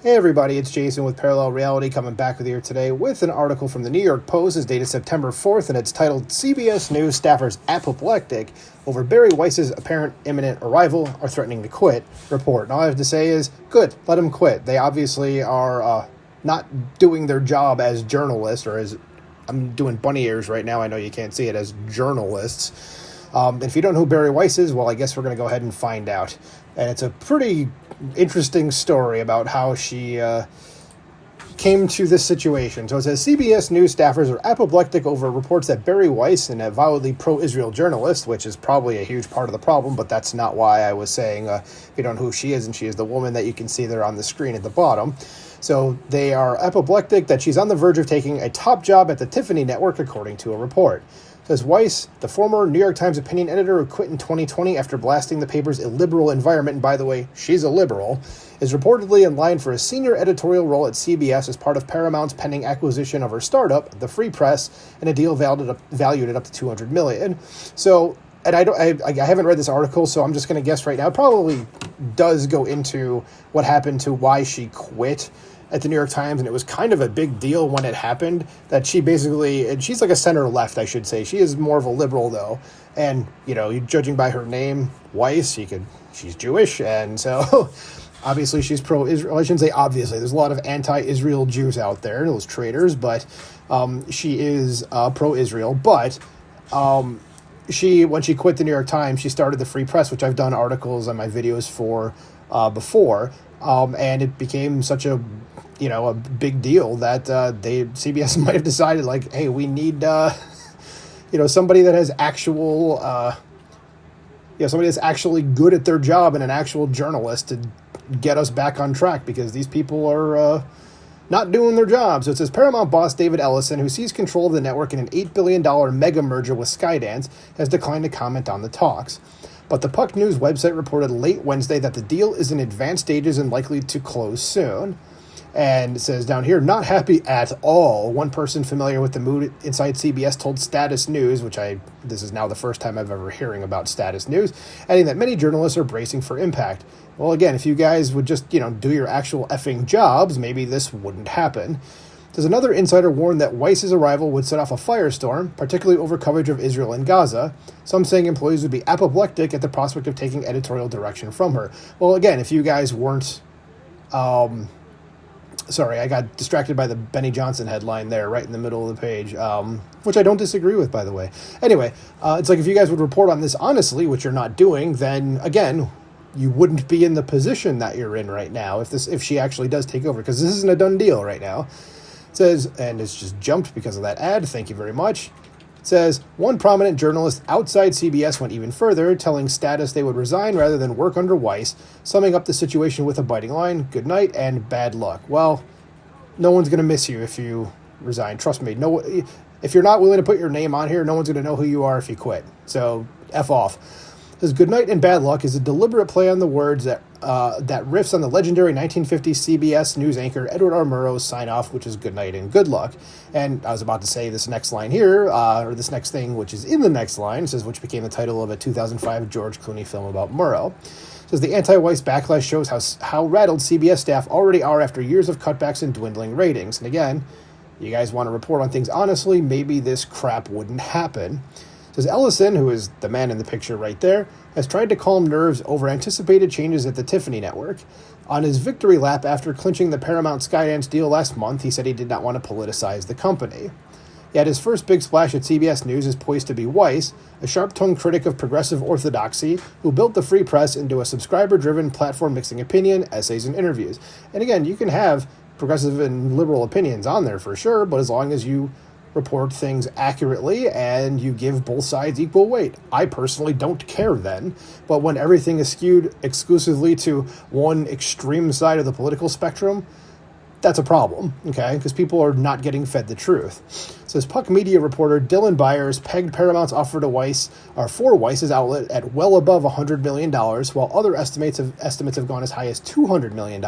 Hey everybody, it's Jason with Parallel Reality coming back with you today with an article from the New York Post. It's dated September 4th and it's titled CBS News Staffers Apoplectic Over Bari Weiss's Apparent Imminent Arrival Are Threatening to Quit report. And all I have to say is, good, let them quit. They obviously are not doing their job as journalists, or as, I'm doing bunny ears right now, I know you can't see it, as journalists. If you don't know who Bari Weiss is, well, I guess we're going to go ahead and find out. And it's a pretty interesting story about how she came to this situation. So it says, CBS News staffers are apoplectic over reports that Bari Weiss, an avowedly pro-Israel journalist, which is probably a huge part of the problem, but that's not why I was saying, if you don't know who she is, and she is the woman that you can see there on the screen at the bottom. So they are apoplectic that she's on the verge of taking a top job at the Tiffany Network, according to a report. Says Weiss, the former New York Times opinion editor who quit in 2020 after blasting the paper's illiberal environment, and by the way, she's a liberal, is reportedly in line for a senior editorial role at CBS as part of Paramount's pending acquisition of her startup, the Free Press, and a deal valued at up to $200 million. So, and I haven't read this article, so I'm just going to guess right now. It probably does go into what happened to why she quit at the New York Times, and it was kind of a big deal when it happened, that she basically, and she's like a center-left, I should say. She is more of a liberal, though, and, you know, judging by her name, Weiss, she's Jewish, and so obviously she's pro-Israel. I shouldn't say obviously, there's a lot of anti-Israel Jews out there, those traitors, but she is pro-Israel, but when she quit the New York Times, she started the Free Press, which I've done articles on my videos for before, and it became such a big deal that CBS might have decided, like, hey, we need somebody that has actual somebody that's actually good at their job and an actual journalist to get us back on track, because these people are not doing their job. So it says Paramount boss David Ellison, who sees control of the network in an $8 billion mega merger with Skydance, has declined to comment on the talks. But the Puck News website reported late Wednesday that the deal is in advanced stages and likely to close soon. And it says down here, not happy at all. One person familiar with the mood inside CBS told Status News, this is now the first time I've ever hearing about Status News, adding that many journalists are bracing for impact. Well, again, if you guys would just, do your actual effing jobs, maybe this wouldn't happen. There's another insider warned that Weiss's arrival would set off a firestorm, particularly over coverage of Israel and Gaza, some saying employees would be apoplectic at the prospect of taking editorial direction from her. Well, again, if you guys weren't... Sorry, I got distracted by the Benny Johnson headline there, right in the middle of the page, which I don't disagree with, by the way. Anyway, it's like if you guys would report on this honestly, which you're not doing, then, again, you wouldn't be in the position that you're in right now if she actually does take over, because this isn't a done deal right now. It says, and it's just jumped because of that ad, thank you very much. It says, one prominent journalist outside CBS went even further, telling Status they would resign rather than work under Weiss, summing up the situation with a biting line, good night and bad luck. Well, no one's going to miss you if you resign. Trust me. No, if you're not willing to put your name on here, no one's going to know who you are if you quit. So, F off. This good night and bad luck is a deliberate play on the words that riffs on the legendary 1950s CBS News anchor Edward R. Murrow's sign-off, which is good night and good luck. And I was about to say this next line here, or this next thing, which is in the next line, says, which became the title of a 2005 George Clooney film about Murrow. It says the anti-Weiss backlash shows how rattled CBS staff already are after years of cutbacks and dwindling ratings. And again, you guys want to report on things honestly, maybe this crap wouldn't happen. Says Ellison, who is the man in the picture right there, has tried to calm nerves over anticipated changes at the Tiffany Network. On his victory lap after clinching the Paramount Skydance deal last month, he said he did not want to politicize the company. Yet his first big splash at CBS News is poised to be Weiss, a sharp-tongued critic of progressive orthodoxy who built the Free Press into a subscriber-driven platform mixing opinion, essays, and interviews. And again, you can have progressive and liberal opinions on there for sure, but as long as you report things accurately and you give both sides equal weight. I personally don't care then, but when everything is skewed exclusively to one extreme side of the political spectrum, that's a problem, okay? Because people are not getting fed the truth. Says Puck Media reporter Dylan Byers pegged Paramount's offer to Weiss, or for Weiss's outlet, at well above $100 million, while other estimates have gone as high as $200 million,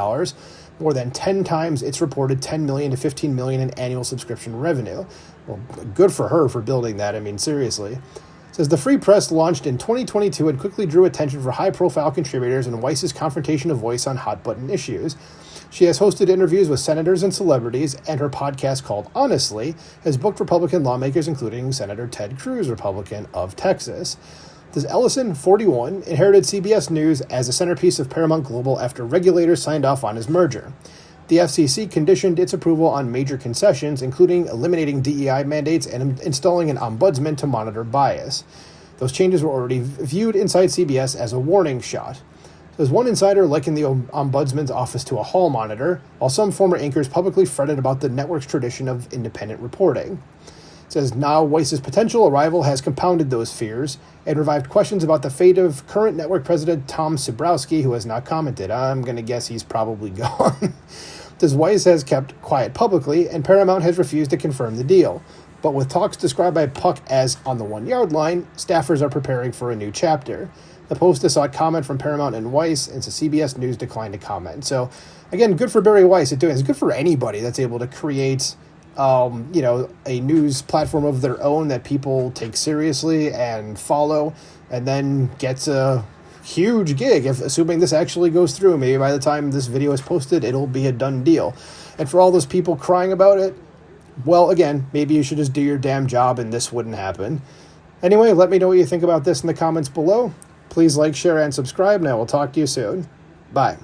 more than 10 times its reported $10 million to $15 million in annual subscription revenue. Well, good for her for building that, I mean, seriously. It says the Free Press launched in 2022 and quickly drew attention for high-profile contributors and Weiss's confrontation of voice on hot-button issues. She has hosted interviews with senators and celebrities, and her podcast called Honestly has booked Republican lawmakers, including Senator Ted Cruz, Republican of Texas. This Ellison, 41, inherited CBS News as a centerpiece of Paramount Global after regulators signed off on his merger. The FCC conditioned its approval on major concessions, including eliminating DEI mandates and installing an ombudsman to monitor bias. Those changes were already viewed inside CBS as a warning shot. There's one insider likened the ombudsman's office to a hall monitor, while some former anchors publicly fretted about the network's tradition of independent reporting. It says now Weiss's potential arrival has compounded those fears and revived questions about the fate of current network president Tom Sibrowski, who has not commented. I'm going to guess he's probably gone. Weiss has kept quiet publicly, and Paramount has refused to confirm the deal. But with talks described by Puck as on the 1-yard line, staffers are preparing for a new chapter. The Post has sought comment from Paramount and Weiss, and so CBS News declined to comment. So, again, good for Bari Weiss at doing this. It's good for anybody that's able to create, a news platform of their own that people take seriously and follow, and then gets a huge gig. Assuming this actually goes through, maybe by the time this video is posted, it'll be a done deal. And for all those people crying about it, well, again, maybe you should just do your damn job and this wouldn't happen. Anyway, let me know what you think about this in the comments below. Please like, share, and subscribe, and I will talk to you soon. Bye.